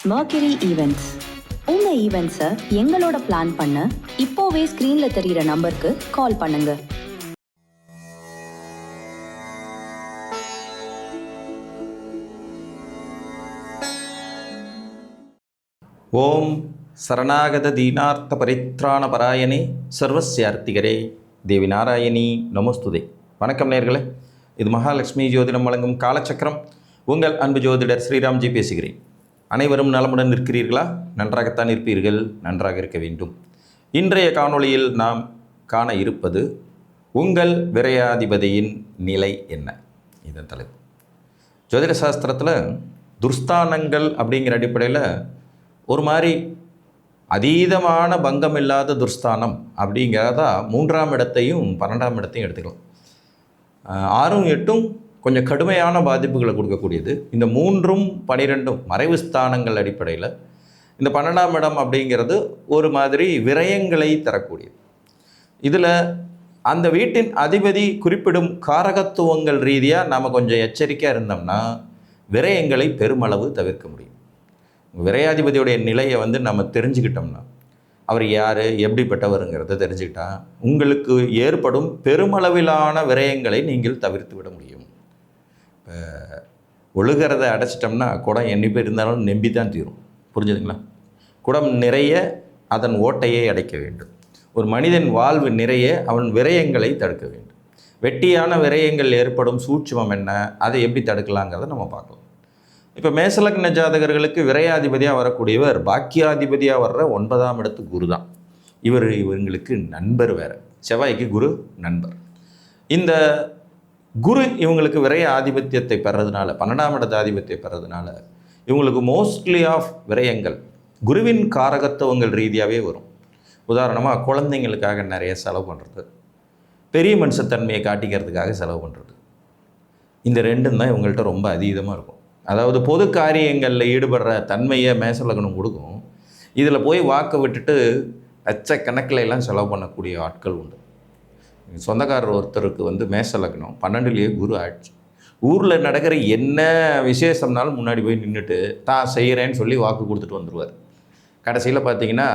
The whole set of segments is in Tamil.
Mercury Events. உங்க ஈவெண்ட்ஸை எங்களோட பிளான் பண்ண இப்போவே ஸ்க்ரீன்ல தெரியிற நம்பருக்கு கால் பண்ணுங்க. ஓம் சரணாகத தீனார்த்த பரித்ராண பராயணே சர்வஸ்யார்த்திகரே தேவி நாராயணி நமோஸ்துதே. வணக்கம் நேயர்களே, இது மகாலட்சுமி ஜோதிடம் வழங்கும் காலச்சக்கரம். உங்கள் அன்பு ஜோதிடர் ஸ்ரீராம்ஜி பேசுகிறேன். அனைவரும் நலமுடன் இருக்கிறீர்களா? நன்றாகத்தான் இருப்பீர்கள், நன்றாக இருக்க வேண்டும். இன்றைய காணொளியில் நாம் காண இருப்பது உங்கள் விரையாதிபதியின் நிலை என்ன, இதன் தலைப்பு. ஜோதிட சாஸ்திரத்தில் துர்ஸ்தானங்கள் அப்படிங்கிற அடிப்படையில் ஒரு மாதிரி அதீதமான பங்கம் இல்லாத துர்ஸ்தானம் அப்படிங்கிறதா 3ஆம் இடத்தையும் 12ஆம் இடத்தையும் எடுத்துக்கலாம். 6ம் 8ம் கொஞ்சம் கடுமையான பாதிப்புகளை கொடுக்கக்கூடியது. இந்த 3ம் 12ம் மறைவு ஸ்தானங்கள் அடிப்படையில் இந்த 12ஆம் இடம் அப்படிங்கிறது ஒரு மாதிரி விரயங்களை தரக்கூடியது. இதில் அந்த வீட்டின் அதிபதி குறிப்பிடும் காரகத்துவங்கள் ரீதியாக நாம் கொஞ்சம் எச்சரிக்கையாக இருந்தோம்னா விரயங்களை பெருமளவு தவிர்க்க முடியும். விரையாதிபதியுடைய நிலையை நம்ம தெரிஞ்சுக்கிட்டோம்னா, அவர் யார், எப்படிப்பட்டவருங்கிறத தெரிஞ்சுக்கிட்டா உங்களுக்கு ஏற்படும் பெருமளவிலான விரயங்களை நீங்கள் தவிர்த்து விட முடியும். ஒழுகிறத அடைச்சிட்டோம்னா குடம் எண்ணி பேர் இருந்தாலும் நம்பி தான் தீரும். புரிஞ்சுதுங்களா? குடம் நிறைய அதன் ஓட்டையை அடைக்க வேண்டும். ஒரு மனிதன் வாழ்வு நிறைய அவன் விரயங்களை தடுக்க வேண்டும். வெட்டியான விரயங்கள் ஏற்படும் சூட்சுமம் என்ன, அதை எப்படி தடுக்கலாங்கிறத நம்ம பார்க்கலாம். இப்போ மேசலக்ன ஜாதகர்களுக்கு விரையாதிபதியாக வரக்கூடியவர் பாக்கியாதிபதியாக வர்ற 9ஆம் இடத்து குரு தான். இவங்களுக்கு நண்பர் வேறு. செவ்வாய்க்கு குரு நண்பர். இந்த குரு இவங்களுக்கு விரைய ஆதிபத்தியத்தை பெறதுனால, 12ஆம் இடத்து ஆதிபத்தியத்தை பெறதுனால இவங்களுக்கு மோஸ்ட்லி ஆஃப் விரயங்கள் குருவின் காரகத்துவங்கள் ரீதியாகவே வரும். உதாரணமாக குழந்தைங்களுக்காக நிறைய செலவு பண்ணுறது, பெரிய மனுஷத்தன்மையை காட்டிக்கிறதுக்காக செலவு பண்ணுறது, இந்த ரெண்டும் தான் இவங்கள்ட்ட ரொம்ப அதீதமாக இருக்கும். அதாவது பொது காரியங்களில் ஈடுபடுற தன்மையை மேசலக்னம் கொடுக்கும். இதில் போய் வாக்க விட்டுட்டு லட்சக்கணக்கில் எல்லாம் செலவு பண்ணக்கூடிய ஆட்கள் உண்டு. சொந்தக்காரர் ஒருத்தருக்கு மேசலக்னம் 12லேயே குரு ஆயிடுச்சு. ஊரில் நடக்கிற என்ன விசேஷம்னாலும் முன்னாடி போய் நின்றுட்டு தான் செய்கிறேன்னு சொல்லி வாக்கு கொடுத்துட்டு வந்துடுவார். கடைசியில் பார்த்தீங்கன்னா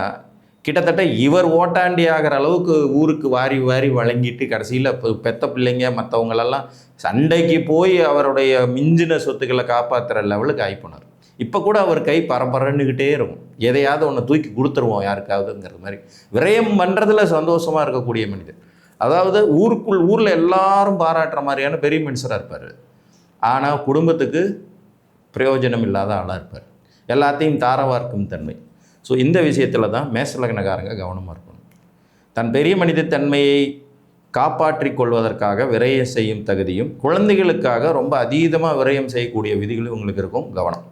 கிட்டத்தட்ட இவர் ஓட்டாண்டி ஆகிற அளவுக்கு ஊருக்கு வாரி வாரி வழங்கிட்டு கடைசியில் பெத்த பிள்ளைங்க மற்றவங்களெல்லாம் சண்டைக்கு போய் அவருடைய மிஞ்சின சொத்துக்களை காப்பாற்றுற லெவலுக்கு ஆகிப்போனார். இப்போ கூட அவர் கை பரபரன்னுக்கிட்டே இருக்கும். எதையாவது ஒன்று தூக்கி கொடுத்துருவோம் யாருக்காவதுங்கிற மாதிரி விரயம் பண்ணுறதுல சந்தோஷமாக இருக்கக்கூடிய மனிதர். அதாவது ஊரில் எல்லாரும் பாராட்டுற மாதிரியான பெரிய மனுஷராக இருப்பார். ஆனால் குடும்பத்துக்கு பிரயோஜனம் இல்லாத ஆளாக இருப்பார். எல்லாத்தையும் தாரவார்க்கும் தன்மை. ஸோ இந்த விஷயத்தில் தான் மேசலக்னக்காரங்க கவனமாக இருக்கணும். தன் பெரிய மனித தன்மையை காப்பாற்றி கொள்வதற்காக விரயம் செய்யும் தகுதியும், குழந்தைகளுக்காக ரொம்ப அதீதமாக விரயம் செய்யக்கூடிய விதிகளும் உங்களுக்கு இருக்கும். கவனம்.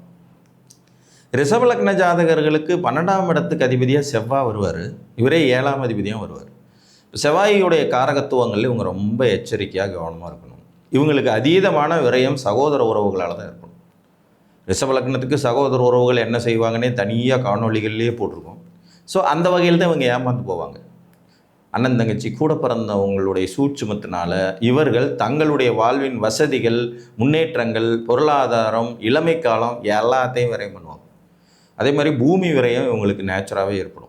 ரிஷபலக்ன ஜாதகர்களுக்கு 12ஆம் இடத்துக்கு அதிபதியாக செவ்வாய் வருவார். இவரே 7ஆம் அதிபதியாக வருவார். செவ்வாயுடைய காரகத்துவங்களில் இவங்க ரொம்ப எச்சரிக்கையாக கவனமாக இருக்கணும். இவங்களுக்கு அதீதமான விரயம் சகோதர உறவுகளால் தான் இருக்கணும். ரிஷபலக்னத்துக்கு சகோதர உறவுகள் என்ன செய்வாங்கன்னே தனியாக காணொலிகள்லேயே போட்டிருக்கோம். ஸோ அந்த வகையில் தான் இவங்க ஏமாந்து போவாங்க. அண்ணன் தங்கச்சி கூட பிறந்தவங்களுடைய சூட்சுமத்தினால இவர்கள் தங்களுடைய வாழ்வின் வசதிகள், முன்னேற்றங்கள், பொருளாதாரம், இளமை காலம் எல்லாத்தையும் விரயம் பண்ணுவாங்க. அதே மாதிரி பூமி விரயம் இவங்களுக்கு நேச்சுராகவே ஏற்படும்.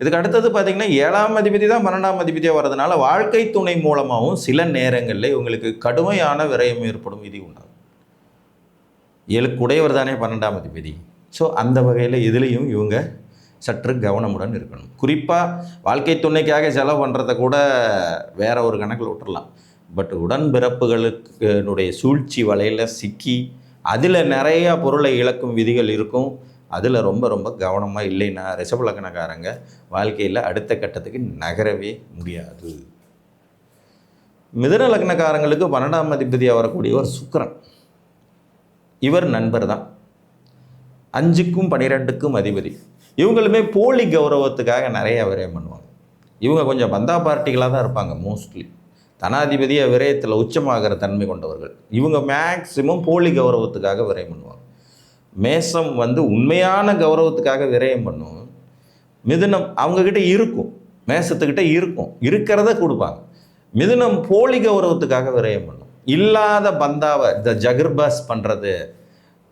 இதுக்கு அடுத்தது பார்த்திங்கன்னா 7ஆம் அதிபதி தான் 12ஆம் அதிபதியாக வர்றதுனால வாழ்க்கை துணை மூலமாகவும் சில நேரங்களில் இவங்களுக்கு கடுமையான விரயம் ஏற்படும் விதி உண்டாகும். 7க்கு உடையவர் தானே 12ஆம் அதிபதி. ஸோ அந்த வகையில் இதுலேயும் இவங்க சற்று கவனமுடன் இருக்கணும். குறிப்பாக வாழ்க்கை துணைக்காக செலவு பண்ணுறத கூட வேற ஒரு கணக்கில் விட்டுடலாம். பட் உடன்பிறப்புகளுக்கு சூழ்ச்சி வலையில் சிக்கி அதில் நிறையா பொருளை இழக்கும் விதிகள் இருக்கும். அதில் ரொம்ப ரொம்ப கவனமாக இல்லைன்னா ரிஷபலக்னக்காரங்க வாழ்க்கையில் அடுத்த கட்டத்துக்கு நகரவே முடியாது. மிதுன லக்னக்காரங்களுக்கு 12ஆம் அதிபதியாக வரக்கூடியவர் சுக்கிரன். இவர் நண்பர் தான். 5க்கும் 12க்கும் அதிபதி. இவங்களுமே போலி கௌரவத்துக்காக நிறைய விரயம் பண்ணுவாங்க. இவங்க கொஞ்சம் பந்தா பார்ட்டிகளாக தான் இருப்பாங்க. மோஸ்ட்லி தனாதிபதியை விரயத்தில் உச்சமாகிற தன்மை கொண்டவர்கள். இவங்க மேக்சிமம் போலி கௌரவத்துக்காக விரயம் பண்ணுவாங்க. மேசம் உண்மையான கௌரவத்துக்காக விரயம் பண்ணும். மிதுனம் அவங்கக்கிட்ட இருக்கும், மேசத்துக்கிட்ட இருக்கும், இருக்கிறத கொடுப்பாங்க. மிதுனம் போலி கௌரவத்துக்காக விரயம் பண்ணும். இல்லாத பந்தாவை இந்த ஜகர்பாஸ் பண்ணுறது,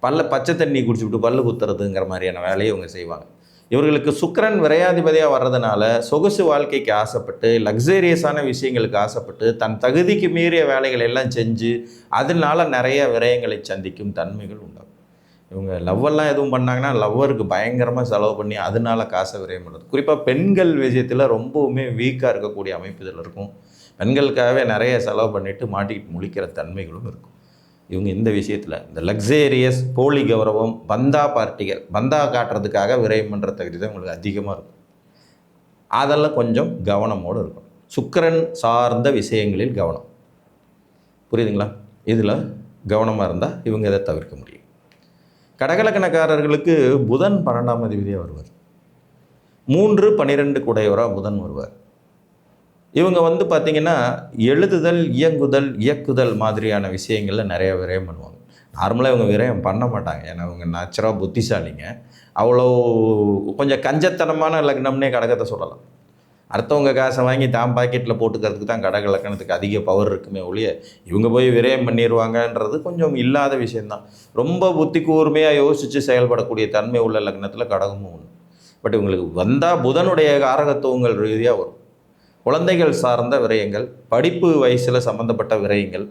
பச்சை தண்ணி குடிச்சுவிட்டு பல்லு குத்துறதுங்கிற மாதிரியான வேலையை இவங்க செய்வாங்க. இவர்களுக்கு சுக்கிரன் விரையாதிபதியாக வர்றதுனால சொகுசு வாழ்க்கைக்கு ஆசைப்பட்டு, லக்ஸேரியஸான விஷயங்களுக்கு ஆசைப்பட்டு, தன் தகுதிக்கு மீறிய வேலைகள் எல்லாம் செஞ்சு அதனால நிறைய விரயங்களை சந்திக்கும் தன்மைகள் உண்டாகும். இவங்க லவ்வெல்லாம் எதுவும் பண்ணாங்கன்னா லவ்வருக்கு பயங்கரமாக செலவு பண்ணி அதனால காசை விரயம் பண்ணுறது. குறிப்பாக பெண்கள் விஷயத்தில் ரொம்பவுமே வீக்காக இருக்கக்கூடிய அமைப்பு இதில் இருக்கும். பெண்களுக்காகவே நிறைய செலவு பண்ணிவிட்டு மாட்டிக்கிட்டு முழிக்கிற தன்மைகளும் இருக்கும். இவங்க இந்த விஷயத்தில் இந்த லக்ஸேரியஸ், போலி கௌரவம், பந்தா பார்ட்டிகள், பந்தா காட்டுறதுக்காக விரயம் பண்ணுற தகுதி தான் உங்களுக்கு அதிகமாக இருக்கும். அதெல்லாம் கொஞ்சம் கவனமோடு இருக்கும். சுக்கிரன் சார்ந்த விஷயங்களில் கவனம். புரியுதுங்களா? இதில் கவனமாக இருந்தால் இவங்க இதை தவிர்க்க முடியும். கடகலக்கணக்காரர்களுக்கு புதன் 12ஆம் அதிபதியாக வருவார். 3, 12 கூடையவராக புதன் வருவார். இவங்க பார்த்திங்கன்னா எழுதுதல், இயக்குதல் மாதிரியான விஷயங்களில் நிறைய விரயம் பண்ணுவாங்க. நார்மலாக இவங்க விரயம் பண்ண மாட்டாங்க. ஏன்னா இவங்க நேச்சுராக புத்திசாலிங்க. அவ்வளோ கொஞ்சம் கஞ்சத்தனமான லக்னம்னே கடகத்தை சொல்லலாம். அடுத்தவங்க காசை வாங்கி தான் பாக்கெட்டில் போட்டுக்கிறதுக்கு தான் கடக லக்கணத்துக்கு அதிக பவர் இருக்குமே ஒழிய இவங்க போய் விரயம் பண்ணிடுவாங்கன்றது கொஞ்சம் இல்லாத விஷயந்தான். ரொம்ப புத்தி கூர்மையாக யோசித்து செயல்படக்கூடிய தன்மை உள்ள லக்னத்தில் கடகமும் ஒன்று. பட் இவங்களுக்கு வந்தால் புதனுடைய காரகத்துவங்கள் ரீதியாக வரும். குழந்தைகள் சார்ந்த விரயங்கள், படிப்பு வயசில் சம்மந்தப்பட்ட விரயங்கள்,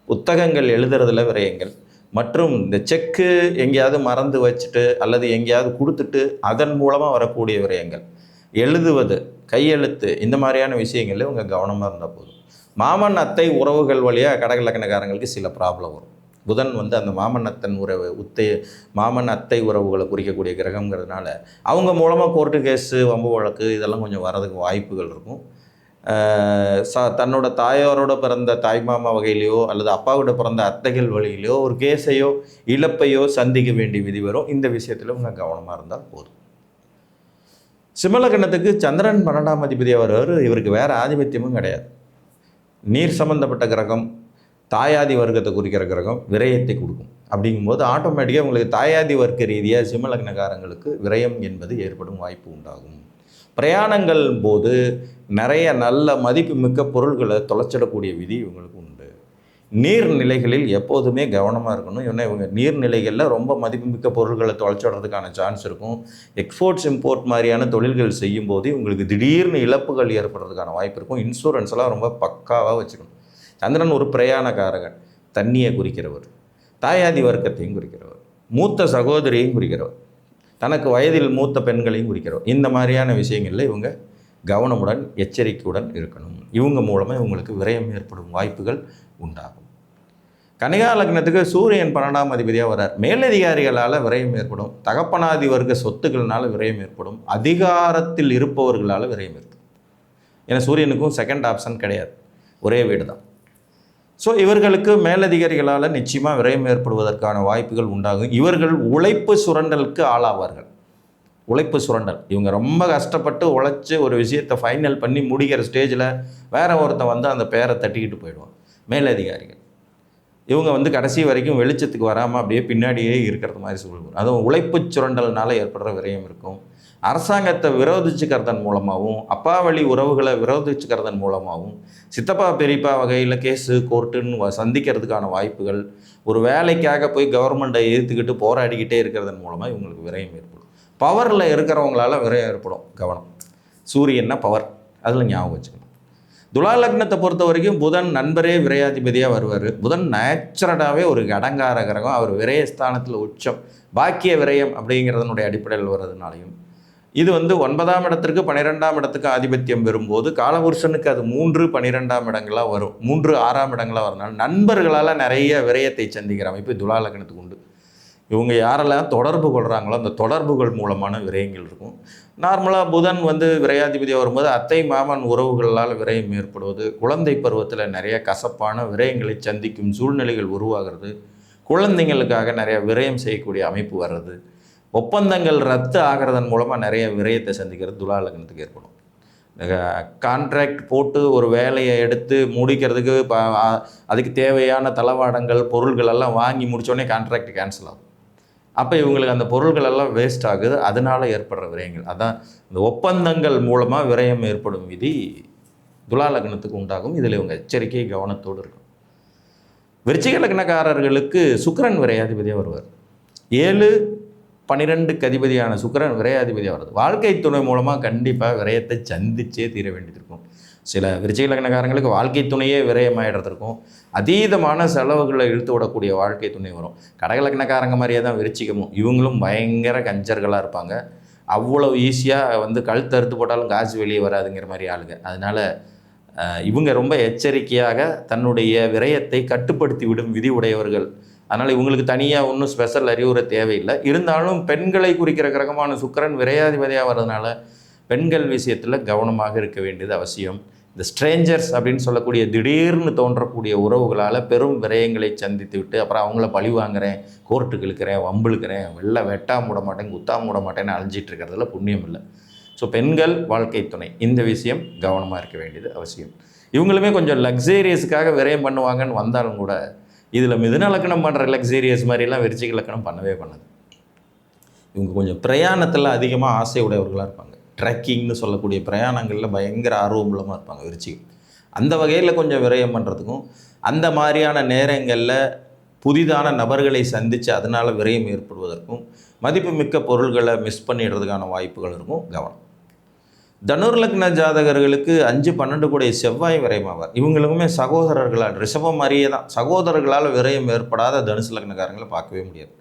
புத்தகங்கள் எழுதுறதுல விரயங்கள், மற்றும் இந்த செக்கு எங்கேயாவது மறந்து வச்சுட்டு அல்லது எங்கேயாவது கொடுத்துட்டு அதன் மூலமாக வரக்கூடிய விரயங்கள், எழுதுவது, கையெழுத்து, இந்த மாதிரியான விஷயங்களில் இவங்க கவனமாக இருந்தால் போதும். மாமன் அத்தை உறவுகள் வழியாக கடக லக்கணக்காரங்களுக்கு சில ப்ராப்ளம் வரும். புதன் அந்த மாமன் அத்தை உறவுகளை குறிக்கக்கூடிய கிரகங்கிறதுனால அவங்க மூலமாக கோர்ட்டு கேஸு, வம்பு வழக்கு இதெல்லாம் கொஞ்சம் வரதுக்கு வாய்ப்புகள் இருக்கும். தன்னோட தாயாரோட பிறந்த தாய்மாமா வகையிலையோ அல்லது அப்பாவோட பிறந்த அத்தைகள் வழியிலையோ ஒரு கேஸையோ இழப்பையோ சந்திக்க வேண்டிய விதி வரும். இந்த விஷயத்தில் இவங்க கவனமாக இருந்தால் போதும். சிம்மலக்கணத்துக்கு சந்திரன் 12ஆம் அதிபதியாக வருவார். இவருக்கு வேறு ஆதிபத்தியமும் கிடையாது. நீர் சம்பந்தப்பட்ட கிரகம், தாயாதி வர்க்கத்தை குறிக்கிற கிரகம் விரயத்தை கொடுக்கும். அப்படிங்கும்போது ஆட்டோமேட்டிக்காக உங்களுக்கு தாயாதி வர்க்க ரீதியாக சிம்மலக்னக்காரங்களுக்கு விரயம் என்பது ஏற்படும் வாய்ப்பு உண்டாகும். பிரயாணங்கள் போது நிறைய நல்ல மதிப்பு மிக்க பொருள்களை தொலைச்சிடக்கூடிய விதி இவங்களுக்கு உண்டு. நீர்நிலைகளில் எப்போதுமே கவனமாக இருக்கணும். ஏன்னா இவங்க நீர்நிலைகளில் ரொம்ப மதிப்புமிக்க பொருள்களை தொலைச்சிடுறதுக்கான சான்ஸ் இருக்கும். எக்ஸ்போர்ட்ஸ் இம்போர்ட் மாதிரியான தொழில்கள் செய்யும்போது இவங்களுக்கு திடீர்னு இழப்புகள் ஏற்படுறதுக்கான வாய்ப்பு இருக்கும். இன்சூரன்ஸ்லாம் ரொம்ப பக்காவாக வச்சுக்கணும். சந்திரன் ஒரு பிரயாணக்காரகன், தண்ணியை குறிக்கிறவர், தாயாதி வர்க்கத்தையும் குறிக்கிறவர், மூத்த சகோதரியும் குறிக்கிறவர், தனக்கு வயதில் மூத்த பெண்களையும் குறிக்கிறவர். இந்த மாதிரியான விஷயங்களில் இவங்க கவனமுடன் எச்சரிக்கையுடன் இருக்கணும். இவங்க மூலமாக இவங்களுக்கு விரயம் ஏற்படும் வாய்ப்புகள் உண்டாகும். கன்னிகா லக்னத்துக்கு சூரியன் 12ஆம் அதிபதியாக வரார். மேலதிகாரிகளால் விரயம் ஏற்படும். தகப்பனாதி வர்க்க சொத்துக்கள்னால விரயம் ஏற்படும். அதிகாரத்தில் இருப்பவர்களால் விரயம் ஏற்படும். ஏன்னா சூரியனுக்கும் செகண்ட் ஆப்ஷன் கிடையாது, ஒரே வீடு தான். ஸோ இவர்களுக்கு மேலதிகாரிகளால் நிச்சயமாக விரயம் ஏற்படுவதற்கான வாய்ப்புகள் உண்டாகும். இவர்கள் உழைப்பு சுரண்டலுக்கு ஆளாவார்கள். உழைப்பு சுரண்டல், இவங்க ரொம்ப கஷ்டப்பட்டு உழைச்சி ஒரு விஷயத்தை ஃபைனல் பண்ணி முடிக்கிற ஸ்டேஜில் வேற ஒருத்தன் அந்த பேரை தட்டிக்கிட்டு போயிடுவான். மேலதிகாரிகள் இவங்க கடைசி வரைக்கும் வெளிச்சத்துக்கு வராமல் அப்படியே பின்னாடியே இருக்கிறது மாதிரி சொல்லுவாங்க. அதுவும் உழைப்பு சுரண்டல்னால ஏற்படுற விரயம் இருக்கும். அரசாங்கத்தை விரோதிச்சுக்கிறதன் மூலமாகவும், அப்பா வழி உறவுகளை விரோதிச்சுக்கிறதன் மூலமாகவும், சித்தப்பா பெரியப்பா வகையில் கேஸு கோர்ட்டுன்னு சந்திக்கிறதுக்கான வாய்ப்புகள், ஒரு வேலைக்காக போய் கவர்மெண்ட்டை எதிர்த்துக்கிட்டு போராடிக்கிட்டே இருக்கிறதன் மூலமாக இவங்களுக்கு விரயம் ஏற்படும். பவரில் இருக்கிறவங்களால விரயம் ஏற்படும். கவனம். சூரியன்னா பவர், அதில் ஞாபகம் வச்சுக்கணும். துலா லக்னத்தை பொறுத்த வரைக்கும் புதன் நண்பரே விரையாதிபதியாக வருவார். புதன் நேச்சுரலாகவே ஒரு அடங்கார கிரகம். அவர் விரயஸ்தானத்தில் உச்சம், பாக்கிய விரயம் அப்படிங்கிறதனுடைய அடிப்படையில் வர்றதுனாலையும் இது 9ஆம் இடத்திற்கு 12ஆம் இடத்துக்கு ஆதிபத்தியம் பெறும்போது காலபுருஷனுக்கு அது 3, 12ஆம் இடங்களாக வரும். 3, 6ஆம் இடங்களாக வரனால நண்பர்களால் நிறைய விரயத்தை சந்திக்கிற அமைப்பு துலா லக்னத்துக்கு உண்டு. இவங்க யாரெல்லாம் தொடர்பு கொள்கிறாங்களோ அந்த தொடர்புகள் மூலமான விரயங்கள் இருக்கும். நார்மலாக புதன் விரையாதிபதியாக வரும்போது அத்தை மாமன் உறவுகளால் விரயம் ஏற்படுவது, குழந்தை பருவத்தில் நிறைய கசப்பான விரயங்களை சந்திக்கும் சூழ்நிலைகள் உருவாகிறது, குழந்தைங்களுக்காக நிறைய விரயம் செய்யக்கூடிய அமைப்பு வர்றது, ஒப்பந்தங்கள் ரத்து ஆகிறதன் மூலமாக நிறைய விரயத்தை சந்திக்கிறது துலா லக்னத்துக்கு ஏற்படும். கான்ட்ராக்ட் போட்டு ஒரு வேலையை எடுத்து முடிக்கிறதுக்கு அதுக்கு தேவையான தளவாடங்கள் பொருள்கள் எல்லாம் வாங்கி முடித்தோடனே கான்ட்ராக்ட் கேன்சல் ஆகும். அப்போ இவங்களுக்கு அந்த பொருள்கள் எல்லாம் வேஸ்ட் ஆகுது. அதனால் ஏற்படுற விரயங்கள், அதான் இந்த ஒப்பந்தங்கள் மூலமாக விரயம் ஏற்படும் விதி துலா லக்னத்துக்கு உண்டாகும். இதில் இவங்க எச்சரிக்கை கவனத்தோடு இருக்கும். விருச்சிக லக்னக்காரர்களுக்கு சுக்கிரன் விரையாதிபதியாக வருவார். 7-12க்கு அதிபதியான சுக்கிரன் விரையாதிபதியாக வருது. வாழ்க்கை துணை மூலமாக கண்டிப்பாக விரயத்தை சந்திச்சே தீர வேண்டியது இருக்கும். சில விருச்சிக லக்னக்காரங்களுக்கு வாழ்க்கை துணையே விரயமாயிடுறதுக்கும் அதீதமான செலவுகளை இழுத்து விடக்கூடிய வாழ்க்கை துணை வரும். கடக லக்னக்காரங்க மாதிரியே தான் விருச்சிகமும். இவங்களும் பயங்கர கஞ்சர்களாக இருப்பாங்க. அவ்வளோ ஈஸியாக கழுத்து அறுத்து போட்டாலும் காசு வெளியே வராதுங்கிற மாதிரி ஆளுங்க. அதனால் இவங்க ரொம்ப எச்சரிக்கையாக தன்னுடைய விரயத்தை கட்டுப்படுத்தி விடும் விதி உடையவர்கள். அதனால் இவங்களுக்கு தனியாக ஒன்றும் ஸ்பெஷல் அறிவுரை தேவையில்லை. இருந்தாலும் பெண்களை குறிக்கிற கிரகமான சுக்கிரன் விரையாதிபதியாக வர்றதுனால பெண்கள் விஷயத்தில் கவனமாக இருக்க வேண்டியது அவசியம். இந்த ஸ்ட்ரேஞ்சர்ஸ் அப்படின்னு சொல்லக்கூடிய திடீர்னு தோன்றக்கூடிய உறவுகளால் பெரும் விரயங்களை சந்தித்து விட்டு அப்புறம் அவங்கள பழி வாங்குறேன், கோர்ட்டுக்கு இழுக்கிறேன், வம்பிழுக்கிறேன், வெட்டாம விட மாட்டேன், குத்தாம விட மாட்டேன்னு அழிஞ்சிட்டு இருக்கிறதுல புண்ணியம் இல்லை. ஸோ பெண்கள் வாழ்க்கை துணை இந்த விஷயம் கவனமாக இருக்க வேண்டியது அவசியம். இவங்களுமே கொஞ்சம் லக்ஸேரியஸுக்காக விரயம் பண்ணுவாங்கன்னு வந்தாலும் கூட இதில் மிதுன லக்னம் பண்ணுற லக்ஸேரியஸ் மாதிரிலாம் விருச்சிக லக்னம் பண்ணவே பண்ணாது. இவங்க கொஞ்சம் பிரயாணத்தில் அதிகமாக ஆசை உடையவர்களாக இருப்பாங்க. ட்ரெக்கிங்னு சொல்லக்கூடிய பிரயாணங்களில் பயங்கர ஆர்வமுள்ளமாக இருப்பாங்க விருச்சிகம். அந்த வகையில் கொஞ்சம் விரயம் பண்ணுறதுக்கும் அந்த மாதிரியான நேரங்களில் புதிதான நபர்களை சந்தித்து அதனால் விரயம் ஏற்படுவதற்கும் மதிப்புமிக்க பொருள்களை மிஸ் பண்ணிடுறதுக்கான வாய்ப்புகள் இருக்கும். கவனம். தனுர் லக்ன ஜாதகர்களுக்கு 5-12 கூடிய செவ்வாய் விரயமாவார். இவங்களுக்குமே சகோதரர்களால் ரிஷபம் மாதிரியே தான் சகோதரர்களால் விரயம் ஏற்படாத தனுசு லக்னக்காரங்களை பார்க்கவே முடியாது.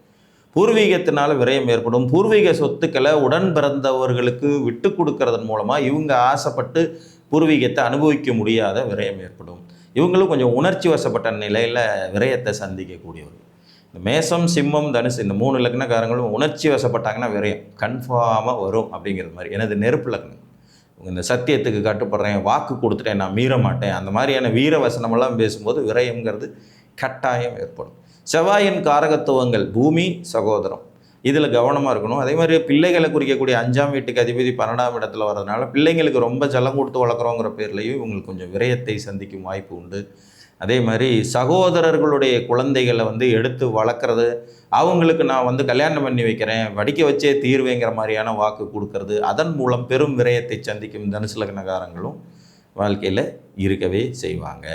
பூர்வீகத்தினால் விரயம் ஏற்படும். பூர்வீக சொத்துக்களை உடன் பிறந்தவர்களுக்கு விட்டு கொடுக்கறதன் மூலமாக இவங்க ஆசைப்பட்டு பூர்வீகத்தை அனுபவிக்க முடியாத விரயம் ஏற்படும். இவங்களும் கொஞ்சம் உணர்ச்சி வசப்பட்ட நிலையில் விரயத்தை சந்திக்கக்கூடியவர்கள். இந்த மேசம், சிம்மம், தனுசு இந்த 3 லக்னக்காரங்களும் உணர்ச்சி வசப்பட்டாங்கன்னா விரயம் கன்ஃபார்மாக வரும் அப்படிங்கிறது மாதிரி. எனது நெருப்பு லக்னம். இந்த சத்தியத்துக்கு கட்டுப்படுறேன், வாக்கு கொடுத்துட்டேன், நான் மீற மாட்டேன், அந்த மாதிரியான வீர வசனமெல்லாம் பேசும்போது விரயம்ங்கிறது கட்டாயம் ஏற்படும். செவ்வாயின் காரகத்துவங்கள் பூமி, சகோதரம், இதில் கவனமாக இருக்கணும். அதே மாதிரி பிள்ளைகளை குறிக்கக்கூடிய 5ஆம் வீட்டுக்கு அதிபதி 12ஆம் இடத்துல வர்றதுனால பிள்ளைங்களுக்கு ரொம்ப செல்லம் கொடுத்து வளர்க்குறோங்கிற பேர்லையும் இவங்களுக்கு கொஞ்சம் விரயத்தை சந்திக்கும் வாய்ப்பு உண்டு. அதே மாதிரி சகோதரர்களுடைய குழந்தைகளை எடுத்து வளர்க்குறது, அவங்களுக்கு நான் கல்யாணம் பண்ணி வைக்கிறேன், வடிக்க வச்சே தீர்வேங்கிற மாதிரியான வாக்கு கொடுக்கறது, அதன் மூலம் பெரும் விரயத்தை சந்திக்கும் தனுசு லக்னக்காரங்களும் வாழ்க்கையில் இருக்கவே செய்வாங்க.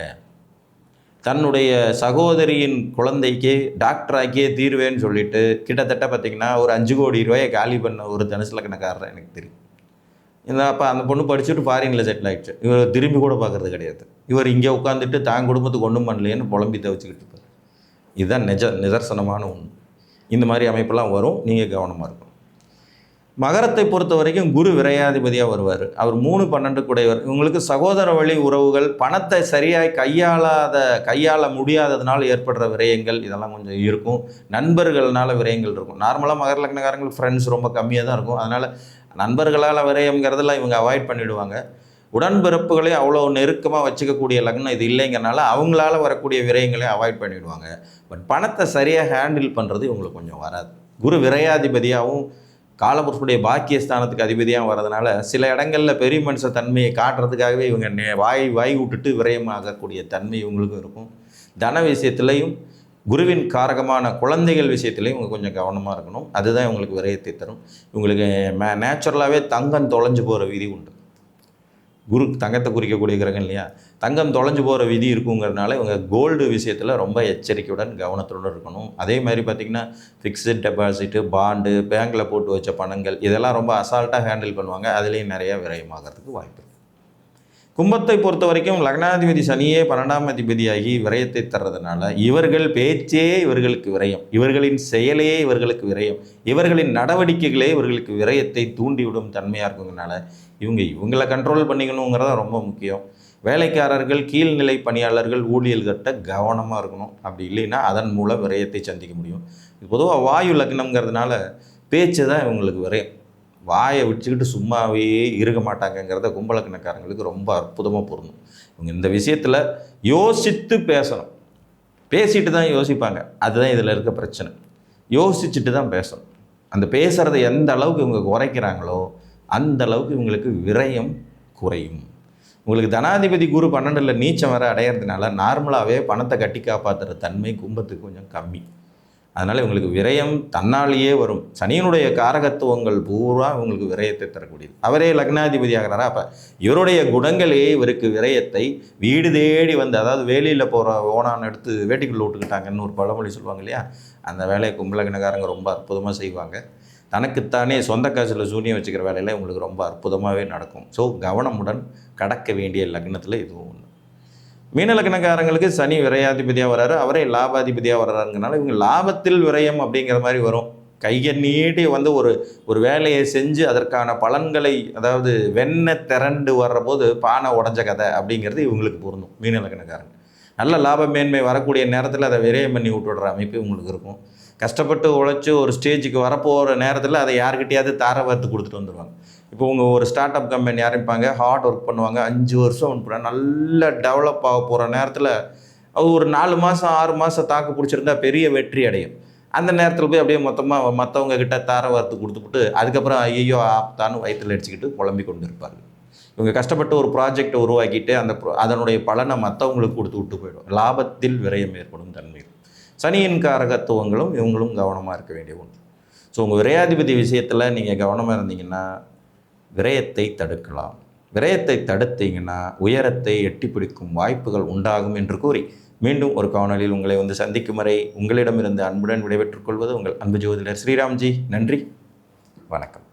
தன்னுடைய சகோதரியின் குழந்தைக்கு டாக்டராக்கியே தீர்வேன்னு சொல்லிட்டு கிட்டத்தட்ட பார்த்திங்கன்னா ஒரு 5 கோடி ரூபாயை காலி பண்ண ஒரு தனுசு லக்னக்காரர் எனக்கு தெரியும். அப்போ அந்த பொண்ணு படிச்சுட்டு ஃபாரினில் செட்டில் ஆகிடுச்சு. இவர் திரும்பி கூட பார்க்குறது கிடையாது. இவர் இங்கே உட்காந்துட்டு தான் குடும்பத்துக்கு ஒன்றும் பண்ணலையேன்னு புலம்பி தவிச்சுக்கிட்டு இருப்பார். இதுதான் நிதர்சனமான ஒன்று. இந்த மாதிரி அமைப்பெல்லாம் வரும். நீங்கள் கவனமாக இருக்கணும். மகரத்தை பொறுத்த வரைக்கும் குரு விரையாதிபதியாக வருவார். அவர் 3-12 கூடையவர். இவங்களுக்கு சகோதர வழி உறவுகள், பணத்தை சரியாக கையாள முடியாததுனால ஏற்படுற விரயங்கள் இதெல்லாம் கொஞ்சம் இருக்கும். நண்பர்களால் விரயங்கள் இருக்கும். நார்மலாக மகர லக்னக்காரங்களுக்கு ஃப்ரெண்ட்ஸ் ரொம்ப கம்மியாக தான் இருக்கும். அதனால் நண்பர்களால் விரயங்கிறதெல்லாம் இவங்க அவாய்ட் பண்ணிவிடுவாங்க. உடன்பிறப்புகளே அவ்வளோ நெருக்கமாக வச்சுக்கக்கூடிய லக்னம் இது இல்லைங்கிறனால அவங்களால வரக்கூடிய விரயங்களையும் அவாய்ட் பண்ணிவிடுவாங்க. பட் பணத்தை சரியாக ஹேண்டில் பண்ணுறது இவங்களுக்கு கொஞ்சம் வராது. குரு விரையாதிபதியாகவும் காலபுருஷனுடைய பாக்கியஸ்தானத்துக்கு அதிபதியாக வர்றதுனால சில இடங்களில் பெரிய மனுஷ தன்மையை காட்டுறதுக்காகவே இவங்க வாய் விட்டுட்டு விரயமாகக்கூடிய தன்மை இவங்களுக்கும் இருக்கும். தன விஷயத்துலையும் குருவின் காரகமான குழந்தைகள் விஷயத்துலையும் இவங்க கொஞ்சம் கவனமாக இருக்கணும். அதுதான் இவங்களுக்கு விரயத்தை தரும். இவங்களுக்கு நேச்சுரலாகவே தங்கம் தொலைஞ்சு போகிற விதி உண்டு. குரு தங்கத்தை குறிக்கக்கூடிய கிரகம் இல்லையா, தங்கம் தொலைஞ்சு போகிற விதி இருக்குங்கிறதுனால இவங்க கோல்டு விஷயத்தில் ரொம்ப எச்சரிக்கையுடன் கவனத்துடன் இருக்கணும். அதே மாதிரி பார்த்திங்கன்னா ஃபிக்ஸட் டெபாசிட்டு, பாண்டு, பேங்கில் போட்டு வச்ச பணங்கள் இதெல்லாம் ரொம்ப அசால்ட்டாக ஹேண்டில் பண்ணுவாங்க. அதுலேயும் நிறையா விரயமாகிறதுக்கு வாய்ப்பு. கும்பத்தை பொறுத்த வரைக்கும் லக்னாதிபதி சனியே 12ஆம் அதிபதியாகி விரயத்தை தர்றதுனால இவர்கள் பேச்சே இவர்களுக்கு விரயம், இவர்களின் செயலே இவர்களுக்கு விரயம், இவர்களின் நடவடிக்கைகளே இவர்களுக்கு விரயத்தை தூண்டிவிடும் தன்மையாக இருக்குங்கிறனால இவங்களை கண்ட்ரோல் பண்ணிக்கணுங்கிறத ரொம்ப முக்கியம். வேலைக்காரர்கள், கீழ்நிலை பணியாளர்கள், ஊழியர்கிட்ட கவனமாக இருக்கணும். அப்படி இல்லைன்னா அதன் மூலம் விரயத்தை சந்திக்க முடியும். பொதுவாக வாயு லக்னம்ங்கிறதுனால பேச்சு தான் இவங்களுக்கு விரயம். வாயை வச்சுக்கிட்டு சும்மாவே இருக்க மாட்டாங்கங்கிறத கும்பலக்கணக்காரங்களுக்கு ரொம்ப அற்புதமாக பொருந்தும். இவங்க இந்த விஷயத்தில் யோசித்து பேசணும். பேசிட்டு தான் யோசிப்பாங்க. அதுதான் இதில் இருக்க பிரச்சனை. யோசிச்சுட்டு தான் பேசணும். அந்த பேசுகிறத எந்த அளவுக்கு இவங்க குறைக்கிறாங்களோ அந்த அளவுக்கு இவங்களுக்கு விரயம் குறையும். உங்களுக்கு தனாதிபதி குரு 12ல் நீச்சம் வர அடையிறதுனால நார்மலாகவே பணத்தை கட்டி காப்பாற்றுற தன்மை கும்பத்துக்கு கொஞ்சம் கம்மி. அதனால் இவங்களுக்கு விரயம் தன்னாலேயே வரும். சனியினுடைய காரகத்துவங்கள் பூரா இவங்களுக்கு விரயத்தை தரக்கூடியது. அவரே லக்னாதிபதி ஆகிறாரா, அப்போ இவருடைய குணங்களே இவருக்கு விரயத்தை வீடு தேடி வந்து, அதாவது வேலியில் போகிற ஓனான் எடுத்து வேட்டிக்குள்ளே விட்டுக்கிட்டாங்கன்னு ஒரு பழமொழி சொல்லுவாங்க இல்லையா, அந்த வேலையை கும்பலக்னக்காரங்க ரொம்ப அற்புதமாக செய்வாங்க. தனக்குத்தானே சொந்த காசில் சூனியம் வச்சுக்கிற வேலையில் இவங்களுக்கு ரொம்ப அற்புதமாகவே நடக்கும். ஸோ கவனமுடன் கடக்க வேண்டிய லக்னத்தில் இதுவும் ஒன்று. மீன லக்னக்காரங்களுக்கு சனி விரையாதிபதியாக வர்றாரு, அவரே லாபாதிபதியாக வர்றாருங்கனால இவங்க லாபத்தில் விரயம் அப்படிங்கிற மாதிரி வரும். கையை நீட்டி வந்து ஒரு வேலையை செஞ்சு அதற்கான பலன்களை, அதாவது வெண்ணெய் திரண்டு வர்ற போது பானை உடஞ்ச கதை அப்படிங்கிறது இவங்களுக்கு பொருந்தும். மீன லக்னக்காரங்க நல்ல லாப மேன்மை வரக்கூடிய நேரத்தில் அதை விரயம் பண்ணி விட்டுடுற அமைப்பு இவங்களுக்கு இருக்கும். கஷ்டப்பட்டு உழைச்சி ஒரு ஸ்டேஜுக்கு வரப்போகிற நேரத்தில் அதை யாருக்கிட்டையாவது தார வார்த்து கொடுத்துட்டு வந்துடுவாங்க. இப்போ உங்கள் ஒரு ஸ்டார்ட் அப் கம்பெனி ஆரம்பிப்பாங்க, ஹார்ட் ஒர்க் பண்ணுவாங்க, 5 வருஷம் நல்லா டெவலப் ஆக போகிற நேரத்தில் ஒரு 4 மாதம் 6 மாதம் தாக்கு பிடிச்சிருந்தா பெரிய வெற்றி அடையும். அந்த நேரத்தில் போய் அப்படியே மொத்தமாக மற்றவங்க கிட்ட தார வார்த்து கொடுத்துட்டு அதுக்கப்புறம் ஐயோ ஆப்தான்னு வயிற்றில் அடிச்சுக்கிட்டு புலம்பி கொண்டு இருப்பார்கள். இவங்க கஷ்டப்பட்டு ஒரு ப்ராஜெக்டை உருவாக்கிட்டு அதனுடைய பலனை மற்றவங்களுக்கு கொடுத்து விட்டு போயிடும். லாபத்தில் விரயம் ஏற்படும் தன்மை. சனியின் காரகத்துவங்களும் இவங்களும் கவனமாக இருக்க வேண்டிய ஒன்று. ஸோ உங்கள் விரையாதிபதி விஷயத்தில் நீங்கள் கவனமாக இருந்தீங்கன்னா விரயத்தை தடுக்கலாம். விரயத்தை தடுத்தீங்கன்னா உயரத்தை எட்டி பிடிக்கும் வாய்ப்புகள் உண்டாகும் என்று கூறி மீண்டும் ஒரு காணொலியில் உங்களை வந்து சந்திக்கும் வரை உங்களிடமிருந்து அன்புடன் விடைபெற்றுக் கொள்வது உங்கள் அன்பு ஜோதிடர் ஸ்ரீராம்ஜி. நன்றி, வணக்கம்.